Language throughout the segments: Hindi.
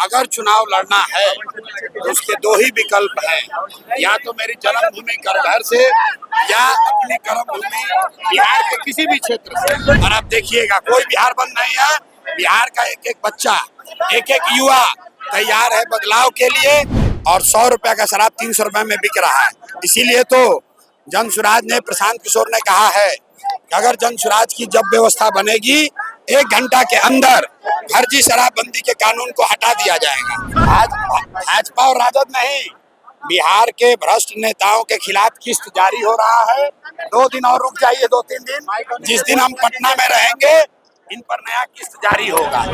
अगर चुनाव लड़ना है तो उसके दो ही विकल्प हैं, या तो मेरी जन्मभूमि करघर से या अपनी कर्मभूमि बिहार के किसी भी क्षेत्र से। और आप देखिएगा कोई बिहार बंद नहीं है। बिहार का एक एक बच्चा, एक एक युवा तैयार है बदलाव के लिए। और 100 रुपए का शराब 300 रुपए में बिक रहा है। इसीलिए तो जन सुराज ने, प्रशांत किशोर ने कहा है कि अगर जन सुराज की जब व्यवस्था बनेगी 1 घंटा के अंदर फर्जी शराबबंदी के कानून को हटा दिया जाएगा। आज भाजपा और राजद नहीं, बिहार के भ्रष्ट नेताओं के खिलाफ किस्त जारी हो रहा है। 2 दिन और रुक जाइए, 2-3 दिन। जिस दिन हम पटना में रहेंगे इन पर नया किस्त जारी होगा।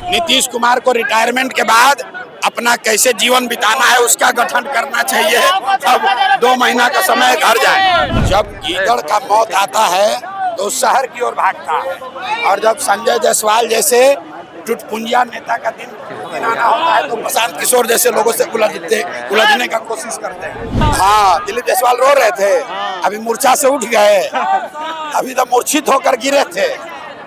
नीतीश कुमार को रिटायरमेंट के बाद अपना कैसे जीवन बिताना है उसका गठन करना चाहिए। अब 2 महीना का समय घर जाए। जब गीदड़ का मौत आता है तो शहर की ओर भागता है, और जब संजय जायसवाल जैसे टुटपुंजिया नेता का दिन आना होता है तो प्रशांत किशोर जैसे लोगों से उलझने का कोशिश करते हैं। हाँ, दिलीप जायसवाल रो रहे थे, अभी मूर्छा से उठ गए। अभी तो मूर्छित होकर गिरे थे।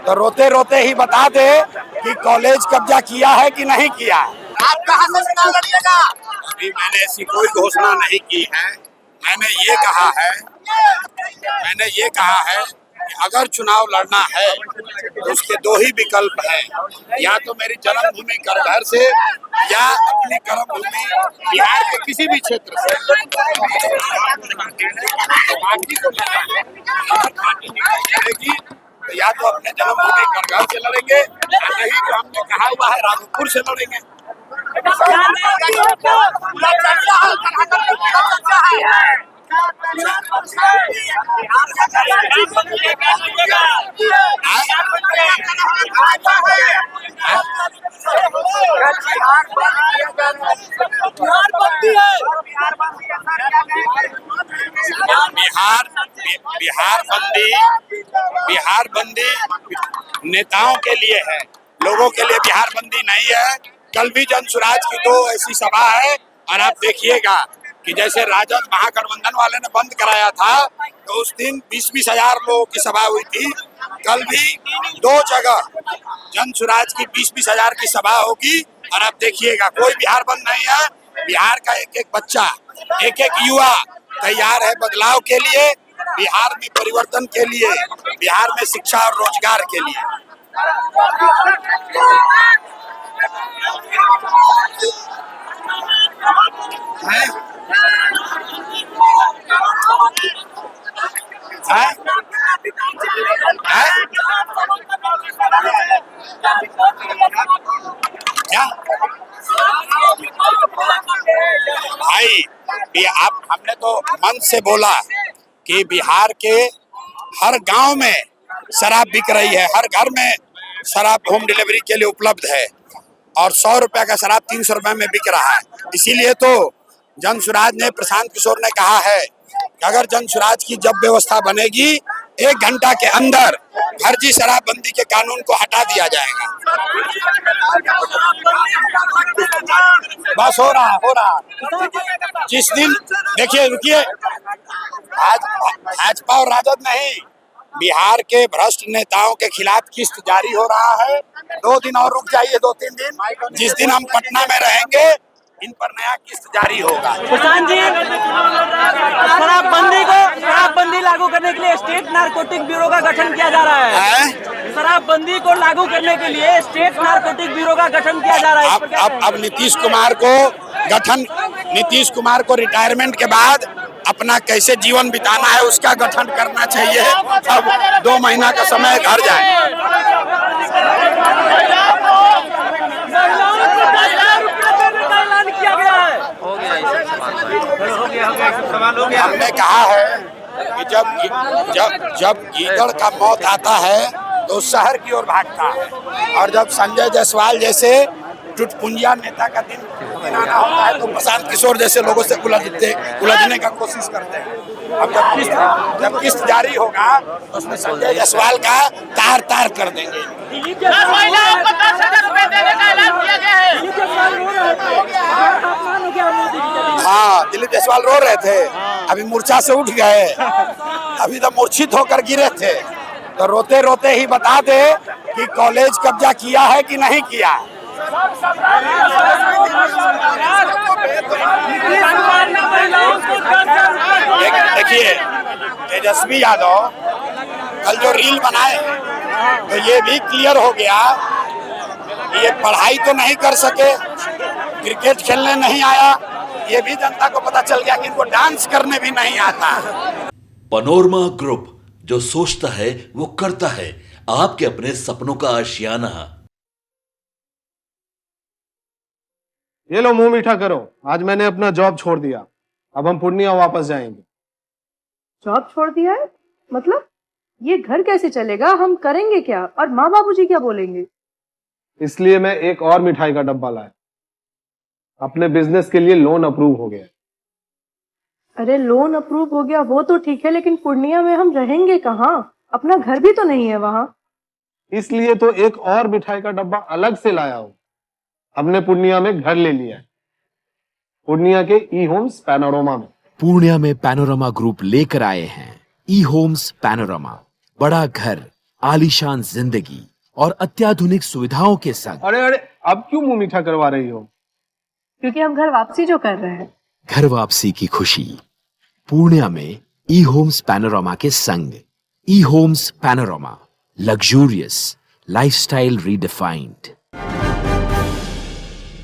तो रोते रोते ही बता दे कि कॉलेज कब्जा किया है कि नहीं किया। आप कहां से चुनाव लड़िएगा? अभी मैंने ऐसी कोई घोषणा नहीं की है। मैंने ये कहा है कि अगर चुनाव लड़ना है तो उसके दो ही विकल्प हैं, या तो मेरी जन्मभूमि करघर से या अपनी कर्मभूमि बिहार के किसी भी क्षेत्र से। तो या तो अपने जन्मभूमि करघर से लड़ेंगे, या नहीं तो हमने कहा हुआ है राघोपुर से लड़ेंगे। बिहार बंदी नेताओं के लिए है, लोगों के लिए बिहार बंदी नहीं है। कल भी जन सुराज की 2 ऐसी सभा है, और आप देखिएगा कि जैसे राजद महागठबंधन वाले ने बंद कराया था तो उस दिन 20-20 हजार लोगों की सभा हुई थी। कल भी 2 जगह जन सुराज की 20-20 हजार की सभा होगी, और आप देखिएगा कोई बिहार बंद नहीं है। बिहार का एक एक बच्चा, एक एक युवा तैयार है बदलाव के लिए, बिहार में परिवर्तन के लिए, बिहार में शिक्षा और रोजगार के लिए। क्या भाई, हमने तो मन से बोला कि बिहार के हर गांव में शराब बिक रही है, हर घर में शराब होम डिलीवरी के लिए उपलब्ध है, और 100 रुपए का शराब 300 रुपए में बिक रहा है। इसीलिए तो जन सुराज ने, प्रशांत किशोर ने कहा है कि अगर जन सुराज की जब व्यवस्था बनेगी 1 घंटा के अंदर फर्जी शराबबंदी के कानून को हटा दिया जाएगा। बस हो रहा। जिस दिन देखिए, रुकिए, आज भाजपा और राजद नहीं, बिहार के भ्रष्ट नेताओं के खिलाफ किस्त जारी हो रहा है। 2 दिन और रुक जाइए, 2-3 दिन। जिस दिन हम पटना में रहेंगे इन पर नया किस्त जारी होगा। प्रशांत जी, शराबबंदी लागू करने के लिए स्टेट नारकोटिक ब्यूरो का गठन किया जा रहा है। शराबबंदी को लागू करने के लिए स्टेट नारकोटिक ब्यूरो का गठन किया जा रहा है। अब नीतीश कुमार को रिटायरमेंट के बाद अपना कैसे जीवन बिताना है उसका गठन करना चाहिए। अब 2 महीना का समय घर जाए। हमने कहा है कि जब गीदड़ का मौत आता है तो शहर की ओर भागता है, और जब संजय जायसवाल जैसे टुटपुंजिया नेता का दिन आना होता है तो प्रशांत किशोर जैसे लोगों से उलझने का कोशिश करते हैं। अब जब किस्त जारी होगा तो उसमें संजय जायसवाल का तार कर देंगे। हाँ, दिलीप जायसवाल रो रहे थे, अभी मूर्छा से उठ गए। अभी तो मूर्छित होकर गिरे थे। तो रोते रोते ही बता दे कि कॉलेज कब्जा किया है कि नहीं किया। तेजस्वी यादव कल जो रील बनाए तो ये भी क्लियर हो गया, ये पढ़ाई तो नहीं कर सके, क्रिकेट खेलने नहीं आया, ये भी जनता को पता चल गया कि इनको डांस करने भी नहीं आता। पनोरमा ग्रुप, जो सोचता है वो करता है। आपके अपने सपनों का आशियाना। ये लो मुंह मीठा करो, आज मैंने अपना जॉब छोड़ दिया, अब हम पूर्णिया वापस जाएंगे। जॉब छोड़ दिया है? मतलब ये घर कैसे चलेगा? हम करेंगे क्या? और माँ बाबूजी क्या बोलेंगे? इसलिए मैं एक और मिठाई का डब्बा लाया। अपने बिजनेस के लिए लोन अप्रूव हो गया। अरे लोन अप्रूव हो गया वो तो ठीक है, लेकिन पूर्णिया में हम रहेंगे कहाँ? अपना घर भी तो नहीं है वहाँ। इसलिए तो एक और मिठाई का डब्बा अलग से लाया हूँ। हमने पूर्णिया में घर ले लिया है, पूर्णिया के ई होम्स पैनोरमा में। पूर्णिया में पैनोरमा ग्रुप लेकर आए हैं ई होम्स पैनोरमा। बड़ा घर, आलीशान जिंदगी और अत्याधुनिक सुविधाओं के संग। अरे अरे, अब क्यों मुंह मीठा करवा रही हो? क्योंकि हम घर वापसी जो कर रहे हैं। घर वापसी की खुशी पूर्णिया में ई होम्स पैनोरमा के संग। E homes panorama, luxurious lifestyle redefined.